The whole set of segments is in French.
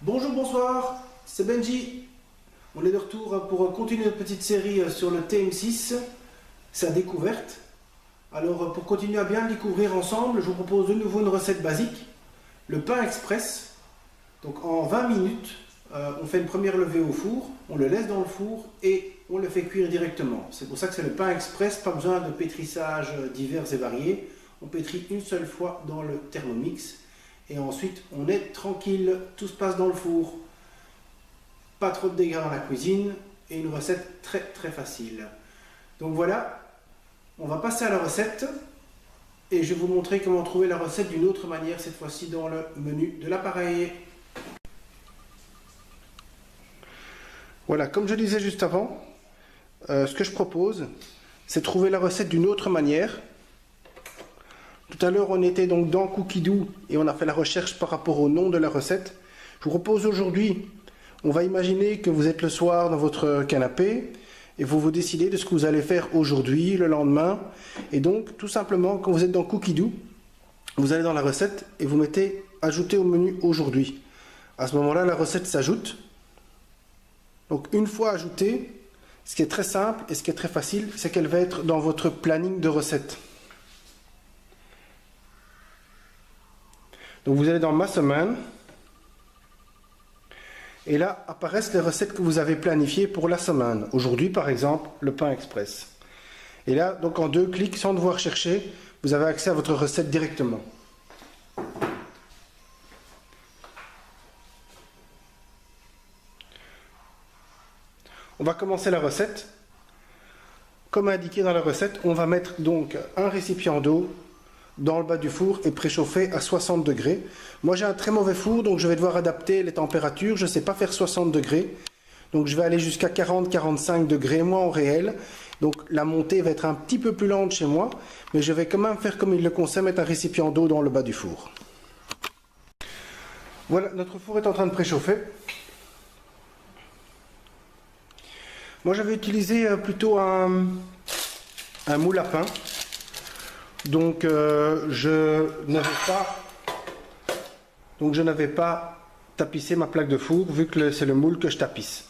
Bonjour, bonsoir, c'est Benji. On est de retour pour continuer notre petite série sur le TM6, sa découverte. Alors pour continuer à bien le découvrir ensemble, je vous propose de nouveau une recette basique, le pain express. Donc en 20 minutes, on fait une première levée au four, on le laisse dans le four et on le fait cuire directement. C'est pour ça que c'est le pain express, pas besoin de pétrissage divers et variés. On pétrit une seule fois dans le Thermomix. Et ensuite, on est tranquille, tout se passe dans le four. Pas trop de dégâts dans la cuisine et une recette très très facile. Donc voilà, on va passer à la recette et je vais vous montrer comment trouver la recette d'une autre manière, cette fois-ci dans le menu de l'appareil. Voilà, comme je disais juste avant, ce que je propose, c'est trouver la recette d'une autre manière. Tout à l'heure, on était donc dans Cookidoo et on a fait la recherche par rapport au nom de la recette. Je vous propose aujourd'hui, on va imaginer que vous êtes le soir dans votre canapé et vous vous décidez de ce que vous allez faire aujourd'hui, le lendemain. Et donc, tout simplement, quand vous êtes dans Cookidoo, vous allez dans la recette et vous mettez ajouter au menu aujourd'hui. À ce moment-là, la recette s'ajoute. Donc, une fois ajoutée, ce qui est très simple et ce qui est très facile, c'est qu'elle va être dans votre planning de recettes. Donc vous allez dans ma semaine et là apparaissent les recettes que vous avez planifiées pour la semaine. Aujourd'hui par exemple le pain express. Et là donc en 2 clics sans devoir chercher, vous avez accès à votre recette directement. On va commencer la recette. Comme indiqué dans la recette, on va mettre donc un récipient d'eau dans le bas du four et préchauffer à 60 degrés. Moi j'ai un très mauvais four, donc je vais devoir adapter les températures. Je ne sais pas faire 60 degrés, donc je vais aller jusqu'à 40-45 degrés moi en réel. Donc la montée va être un petit peu plus lente chez moi, mais je vais quand même faire comme il le conseille, mettre un récipient d'eau dans le bas du four. Voilà, notre four est en train de préchauffer. Moi j'avais utilisé plutôt un moule à pain. Donc je n'avais pas tapissé ma plaque de four vu que c'est le moule que je tapisse.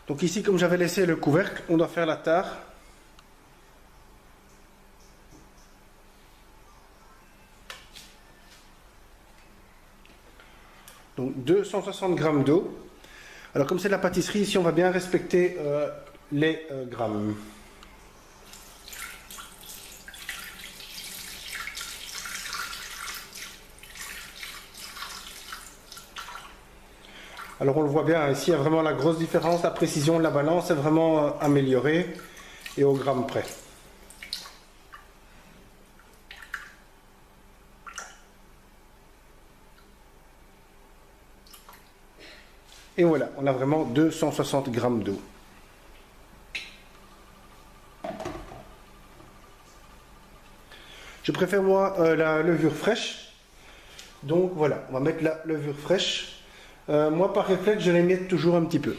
Donc ici, comme j'avais laissé le couvercle, on doit faire la tare. Donc 260 g d'eau. Alors comme c'est de la pâtisserie, ici on va bien respecter les grammes. Alors on le voit bien, ici il y a vraiment la grosse différence, la précision de la balance est vraiment améliorée et au gramme près. Et voilà, on a vraiment 260 g d'eau. Je préfère moi la levure fraîche. Donc voilà, on va mettre la levure fraîche. Moi par réflexe, je l'émiette toujours un petit peu.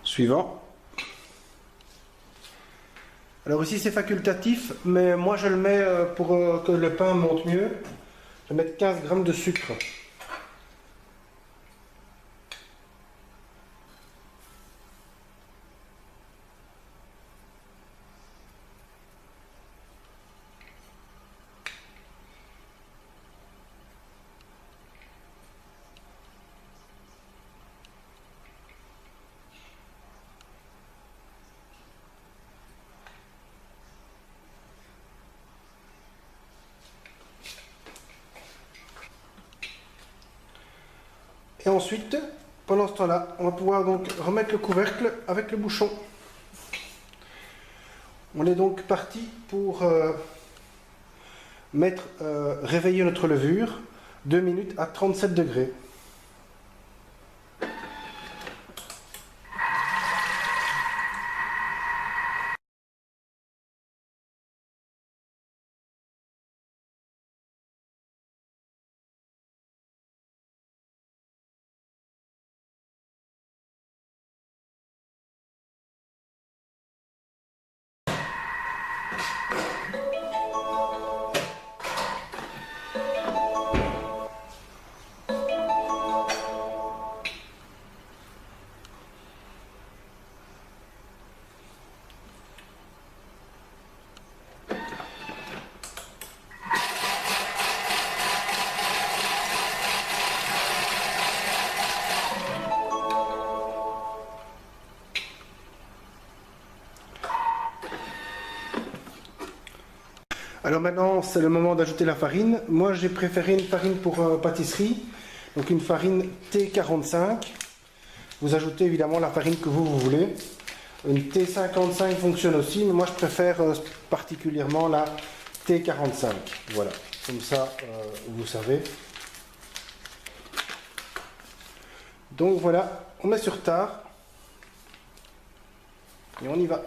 Suivant. Alors ici c'est facultatif, mais moi je le mets pour que le pain monte mieux. Je vais mettre 15 g de sucre. Et ensuite, pendant ce temps-là, on va pouvoir donc remettre le couvercle avec le bouchon. On est donc parti pour réveiller notre levure 2 minutes à 37 degrés. Alors maintenant, c'est le moment d'ajouter la farine. Moi, j'ai préféré une farine pour pâtisserie, donc une farine T45. Vous ajoutez évidemment la farine que vous voulez. Une T55 fonctionne aussi, mais moi je préfère particulièrement la T45. Voilà, comme ça, vous savez. Donc voilà, on met sur tard et on y va.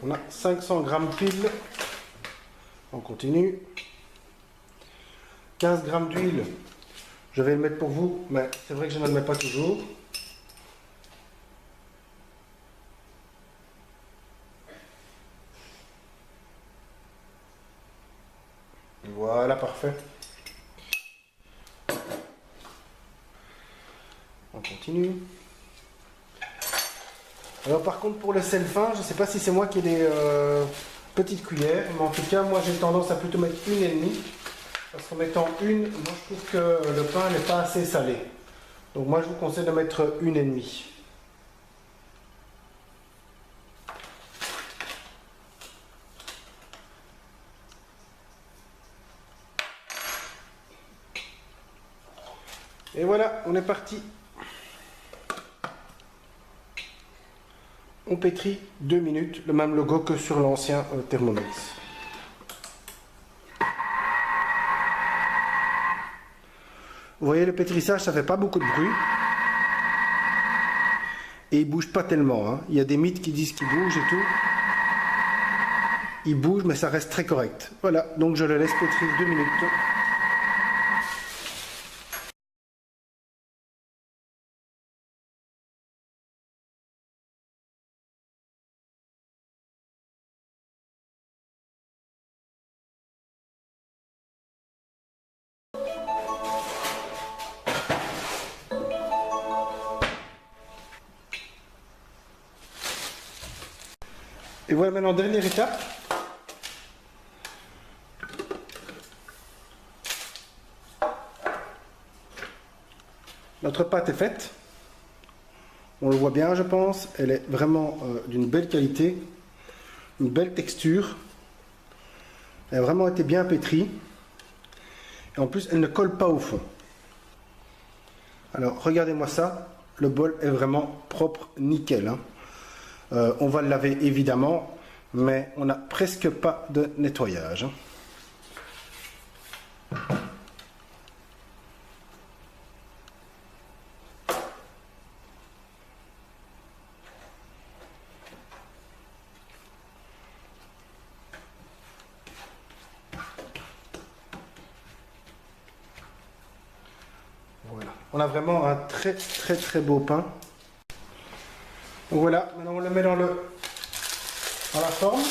On a 500 grammes pile. On continue. 15 grammes d'huile. Je vais le mettre pour vous, mais c'est vrai que je ne le mets pas toujours. Voilà, parfait. On continue. Alors par contre pour le sel fin, je ne sais pas si c'est moi qui ai des petites cuillères, mais en tout cas moi j'ai tendance à plutôt mettre une et demie. Parce qu'en mettant une, moi je trouve que le pain n'est pas assez salé. Donc moi je vous conseille de mettre une et demie. Et voilà, on est parti. On pétrit 2 minutes, le même logo que sur l'ancien Thermomix. Vous voyez, le pétrissage, ça fait pas beaucoup de bruit. Et il bouge pas tellement. Hein. Il y a des mythes qui disent qu'il bouge et tout. Il bouge, mais ça reste très correct. Voilà, donc je le laisse pétrir 2 minutes. Et voilà maintenant, dernière étape. Notre pâte est faite. On le voit bien, je pense. Elle est vraiment d'une belle qualité. Une belle texture. Elle a vraiment été bien pétrie. Et en plus, elle ne colle pas au fond. Alors, regardez-moi ça. Le bol est vraiment propre, nickel. Hein. On va le laver évidemment, mais on n'a presque pas de nettoyage. Hein. Voilà. On a vraiment un très beau pain. Donc voilà, maintenant on le met dans la forme.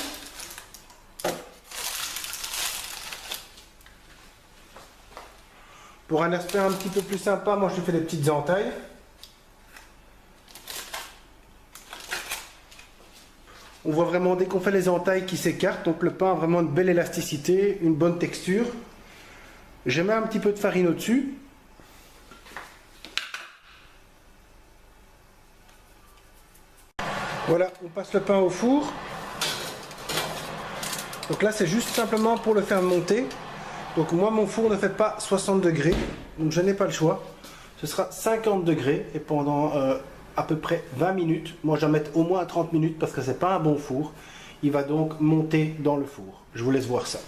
Pour un aspect un petit peu plus sympa, moi je fais des petites entailles. On voit vraiment dès qu'on fait les entailles qui s'écartent, donc le pain a vraiment une belle élasticité, une bonne texture. Je mets un petit peu de farine au-dessus. Voilà, on passe le pain au four. Donc là, c'est juste simplement pour le faire monter. Donc moi, mon four ne fait pas 60 degrés, donc je n'ai pas le choix. Ce sera 50 degrés et pendant à peu près 20 minutes. Moi, je vais mettre au moins 30 minutes parce que c'est pas un bon four. Il va donc monter dans le four. Je vous laisse voir ça.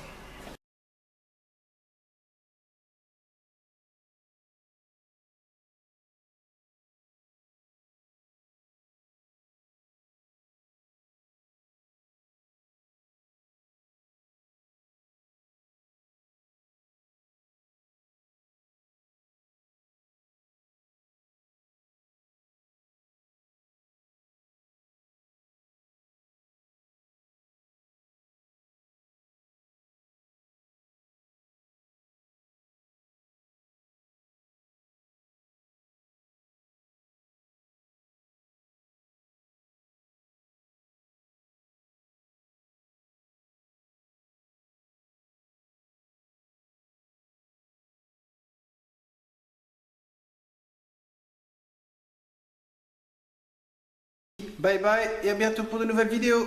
Bye bye et à bientôt pour de nouvelles vidéos.